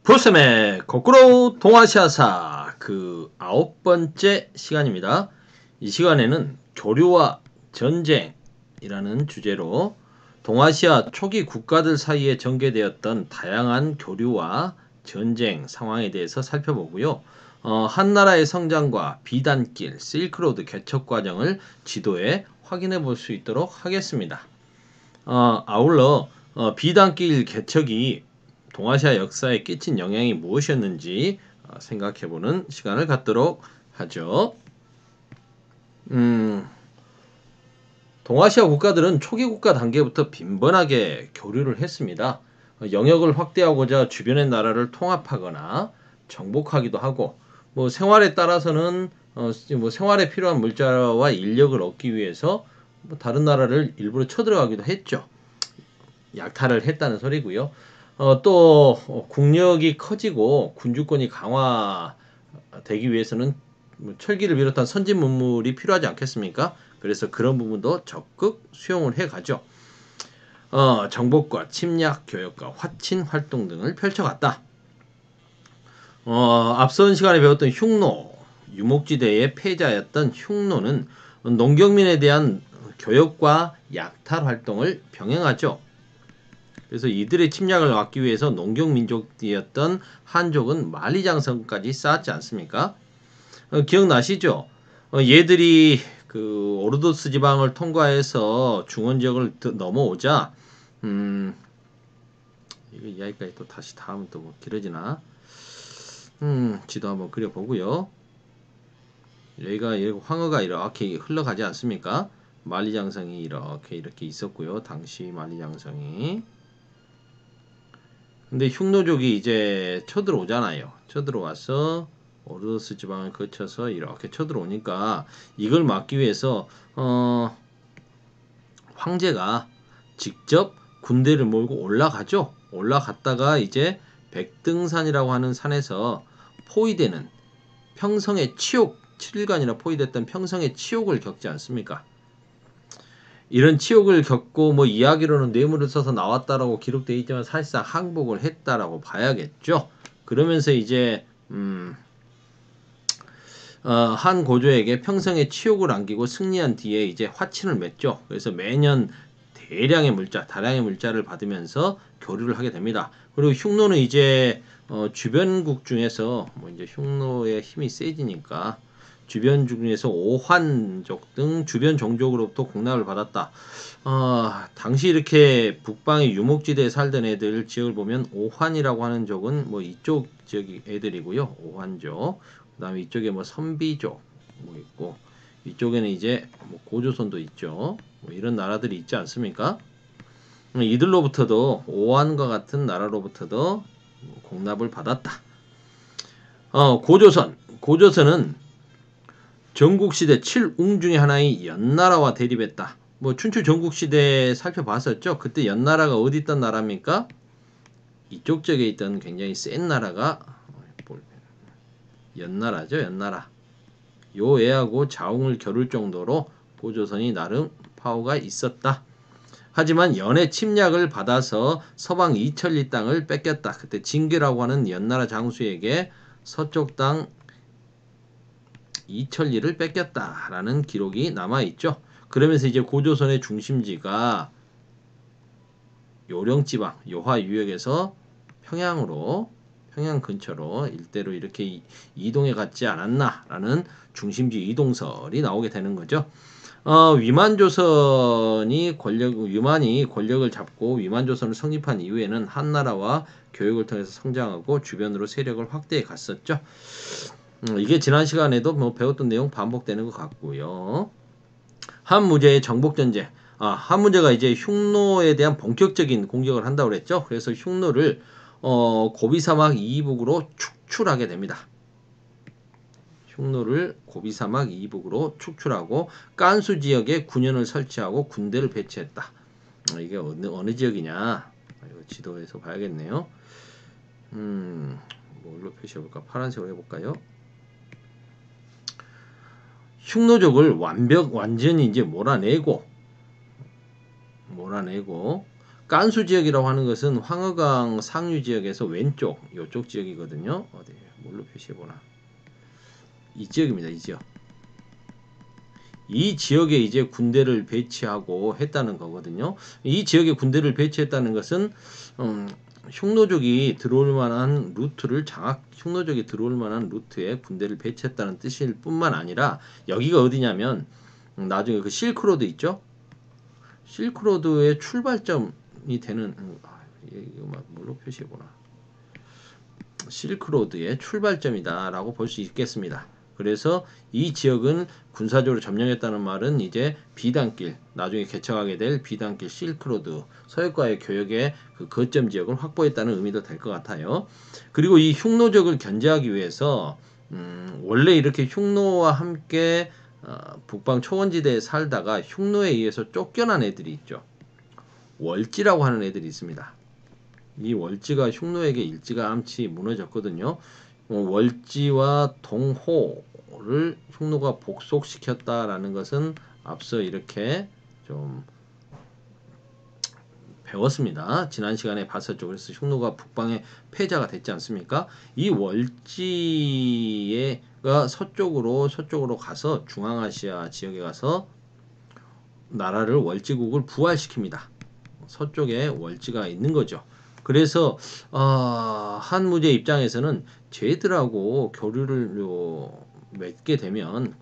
프로쌤의 거꾸로 동아시아사 그 9번째 시간입니다. 이 시간에는 교류와 전쟁이라는 주제로 동아시아 초기 국가들 사이에 전개되었던 다양한 교류와 전쟁 상황에 대해서 살펴보고요. 한 나라의 성장과 비단길, 실크로드 개척 과정을 지도에 확인해 볼 수 있도록 하겠습니다. 아울러 비단길 개척이 동아시아 역사에 끼친 영향이 무엇이었는지 생각해보는 시간을 갖도록 하죠. 동아시아 국가들은 초기 국가 단계부터 빈번하게 교류를 했습니다. 영역을 확대하고자 주변의 나라를 통합하거나 정복하기도 하고, 뭐 생활에 따라서는 뭐 생활에 필요한 물자와 인력을 얻기 위해서 뭐 다른 나라를 일부러 쳐들어가기도 했죠. 약탈을 했다는 소리고요. 또 국력이 커지고 군주권이 강화되기 위해서는 뭐 철기를 비롯한 선진 문물이 필요하지 않겠습니까? 그래서 그런 부분도 적극 수용을 해가죠. 정복과 교역과 화친 활동 등을 펼쳐갔다. 앞선 시간에 배웠던 흉노, 유목지대의 패자였던 흉노는 농경민에 대한 교역과 약탈 활동을 병행하죠. 그래서 이들의 침략을 막기 위해서 농경민족이었던 한족은 만리장성까지 쌓았지 않습니까? 기억나시죠? 얘들이 그 오르도스 지방을 통과해서 중원 지역을 넘어오자 이거 이야기까지 또 다시 다음은 또 뭐 길어지나? 지도 한번 그려보고요. 여기가 황허가 이렇게 흘러가지 않습니까? 만리장성이 이렇게 있었고요. 당시 만리장성이. 근데 흉노족이 이제 쳐들어오잖아요. 쳐들어와서 오르도스 지방을 거쳐서 이렇게 쳐들어오니까 이걸 막기 위해서 황제가 직접 군대를 몰고 올라가죠. 올라갔다가 이제 백등산이라고 하는 산에서 포위되는 평성의 치욕, 7일간이나 포위됐던 평성의 치욕을 겪지 않습니까? 이런 치욕을 겪고 뭐 이야기로는 뇌물을 써서 나왔다라고 기록되어 있지만 사실상 항복을 했다라고 봐야겠죠. 그러면서 이제 한 고조에게 평생의 치욕을 안기고 승리한 뒤에 이제 화친을 맺죠. 그래서 매년 대량의 물자, 다량의 물자를 받으면서 교류를 하게 됩니다. 그리고 흉노는 이제 주변국 중에서 뭐 이제 흉노의 힘이 세지니까 주변 중에서 오환족 등 주변 종족으로부터 공납을 받았다. 당시 이렇게 북방의 유목지대에 살던 애들 지역을 보면 오환이라고 하는 족은 뭐 이쪽 지역 애들이고요. 오환족. 그 다음에 이쪽에 뭐 선비족 뭐 있고 이쪽에는 이제 뭐 고조선도 있죠. 뭐 이런 나라들이 있지 않습니까? 이들로부터도 오한과 같은 나라로부터도 공납을 받았다. 고조선은 전국시대 7웅 중에 하나인 연나라와 대립했다. 뭐 춘추 전국시대 살펴봤었죠. 그때 연나라가 어디 있던 나라입니까? 이쪽 쪽에 있던 굉장히 센 나라가 연나라죠. 연나라. 요 애하고 자웅을 겨룰 정도로 고조선이 나름 파워가 있었다. 하지만 연의 침략을 받아서 서방 이천리 땅을 뺏겼다. 그때 징계라고 하는 연나라 장수에게 서쪽 땅 이천리를 뺏겼다라는 기록이 남아있죠. 그러면서 이제 고조선의 중심지가 요령지방, 요하유역에서 평양 근처로 일대로 이렇게 이동해 갔지 않았나라는 중심지 이동설이 나오게 되는 거죠. 위만이 권력을 잡고 위만조선을 성립한 이후에는 한나라와 교역을 통해서 성장하고 주변으로 세력을 확대해 갔었죠. 이게 지난 시간에도 뭐 배웠던 내용 반복되는 것 같고요. 한무제의 정복전쟁. 한무제가 이제 흉노에 대한 본격적인 공격을 한다고 그랬죠. 그래서 흉노를 고비사막 이북으로 축출하게 됩니다. 흉노를 고비사막 이북으로 축출하고 깐수 지역에 군현을 설치하고 군대를 배치했다. 이게 어느 지역이냐? 이거 지도에서 봐야겠네요. 뭘로 표시해볼까? 파란색으로 해볼까요? 흉노족을 완전히 이제 몰아내고 깐수 지역이라고 하는 것은 황허강 상류 지역에서 왼쪽 요쪽 지역이거든요. 어디 뭘로 표시해 보나? 이 지역입니다. 이 지역. 이 지역에 이제 군대를 배치하고 했다는 거거든요. 이 지역에 군대를 배치했다는 것은 흉노족이 들어올 만한 루트를 흉노족이 들어올 만한 루트에 군대를 배치했다는 뜻일 뿐만 아니라 여기가 어디냐면 나중에 그 실크로드 있죠? 실크로드의 출발점이 되는 이거 뭘로 표시해 보나? 실크로드의 출발점이다라고 볼 수 있겠습니다. 그래서 이 지역은 군사적으로 점령했다는 말은 이제 비단길, 나중에 개척하게 될 비단길 실크로드, 서역과의 교역의 그 거점 지역을 확보했다는 의미도 될 것 같아요. 그리고 이 흉노족을 견제하기 위해서 원래 이렇게 흉노와 함께 북방 초원지대에 살다가 흉노에 의해서 쫓겨난 애들이 있죠. 월지라고 하는 애들이 있습니다. 이 월지가 흉노에게 일찌감치 무너졌거든요. 월지와 동호를 흉노가 복속시켰다라는 것은 앞서 이렇게 좀 배웠습니다. 지난 시간에 봤었죠. 그래서 흉노가 북방의 패자가 됐지 않습니까? 이 월지가 서쪽으로 가서 중앙아시아 지역에 가서 나라를 월지국을 부활시킵니다. 서쪽에 월지가 있는 거죠. 그래서 한무제 입장에서는 쟤들하고 교류를 맺게 되면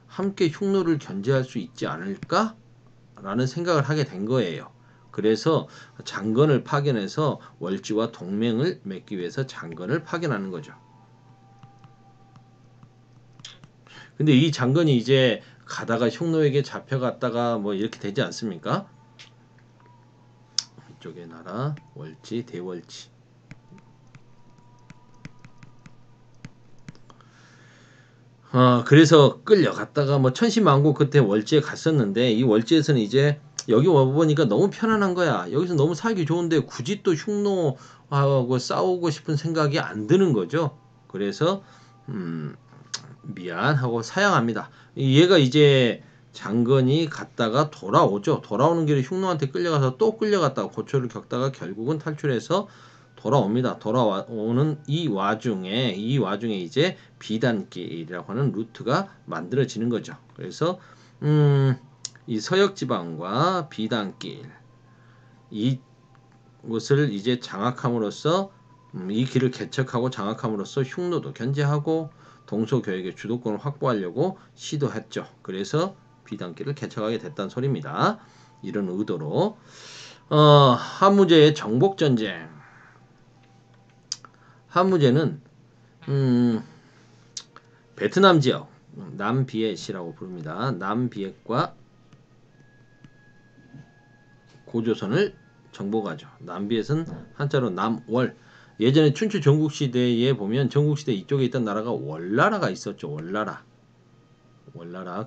함께 흉노를 견제할 수 있지 않을까라는 생각을 하게 된 거예요. 그래서 장건을 파견해서 월지와 동맹을 맺기 위해서 장건을 파견하는 거죠. 근데 이 장건이 이제 가다가 흉노에게 잡혀갔다가 뭐 이렇게 되지 않습니까? 이쪽의 나라 월지, 대월지. 그래서 끌려갔다가 뭐 천신만고 그때 월지에 갔었는데 이 월지에서는 이제 여기 와보니까 너무 편안한 거야. 여기서 너무 살기 좋은데 굳이 또 흉노하고 싸우고 싶은 생각이 안 드는 거죠. 그래서 미안하고 사양합니다. 얘가 이제 장건이 갔다가 돌아오죠. 돌아오는 길에 흉노한테 끌려가서 또 끌려갔다가 고초를 겪다가 결국은 탈출해서 돌아옵니다. 돌아오는 이 와중에 이제 비단길이라고 하는 루트가 만들어지는 거죠. 그래서 이 서역지방과 비단길 이곳을 이제 장악함으로써 이 길을 개척하고 장악함으로써 흉노도 견제하고 동서교역의 주도권을 확보하려고 시도했죠. 그래서 비단길을 개척하게 됐다는 소리입니다. 이런 의도로 한무제의 정복전쟁. 한무제는 베트남 지역 남비엣이라고 부릅니다. 남비엣과 고조선을 정복하죠. 남비엣은 한자로 남월. 예전에 춘추 전국시대에 보면 전국시대 이쪽에 있던 나라가 월나라가 있었죠. 월나라.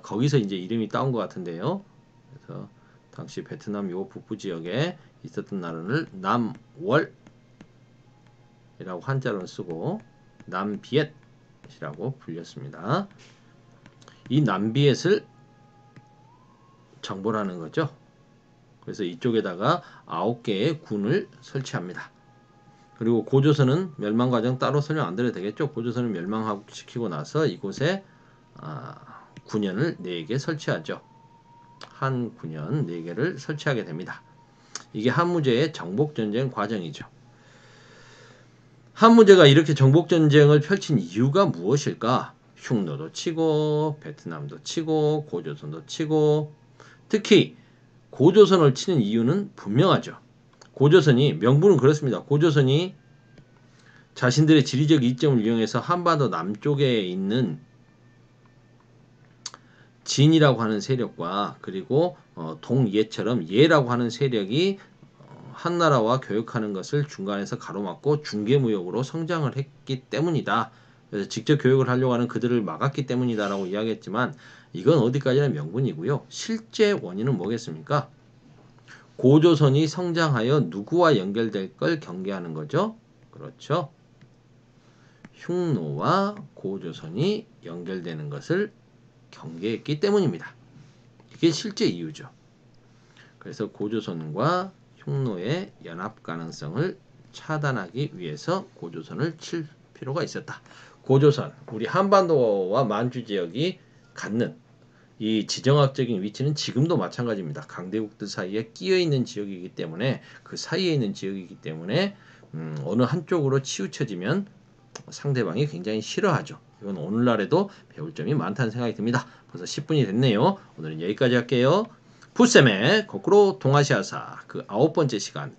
거기서 이제 이름이 따온 것 같은데요. 그래서 당시 베트남 요 북부 지역에 있었던 나라를 남월이라고 한자로 쓰고 남비엣이라고 불렸습니다. 이 남비엣을 정벌하는 거죠. 그래서 이쪽에다가 9개의 군을 설치합니다. 그리고 고조선은 멸망 과정 따로 설명 안 드려도 되겠죠. 고조선을 멸망시키고 나서 이곳에 군현을 4개 설치하죠. 한 군현 4개를 설치하게 됩니다. 이게 한무제의 정복전쟁 과정이죠. 한무제가 이렇게 정복전쟁을 펼친 이유가 무엇일까? 흉노도 치고 베트남도 치고 고조선도 치고 특히 고조선을 치는 이유는 분명하죠. 고조선이 명분은 그렇습니다. 고조선이 자신들의 지리적 이점을 이용해서 한반도 남쪽에 있는 진이라고 하는 세력과 그리고 동예처럼 예라고 하는 세력이 한나라와 교역하는 것을 중간에서 가로막고 중개무역으로 성장을 했기 때문이다. 그래서 직접 교역을 하려고 하는 그들을 막았기 때문이다라고 이야기했지만 이건 어디까지나 명분이고요. 실제 원인은 뭐겠습니까? 고조선이 성장하여 누구와 연결될 걸 경계하는 거죠? 그렇죠. 흉노와 고조선이 연결되는 것을 경계했기 때문입니다. 이게 실제 이유죠. 그래서 고조선과 흉노의 연합 가능성을 차단하기 위해서 고조선을 칠 필요가 있었다. 고조선, 우리 한반도와 만주 지역이 갖는 이 지정학적인 위치는 지금도 마찬가지입니다. 강대국들 사이에 끼어 있는 지역이기 때문에 그 사이에 있는 지역이기 때문에 어느 한쪽으로 치우쳐지면 상대방이 굉장히 싫어하죠. 이건 오늘날에도 배울 점이 많다는 생각이 듭니다. 벌써 10분이 됐네요. 오늘은 여기까지 할게요. 풋쌤의 거꾸로 동아시아사 그 9번째 시간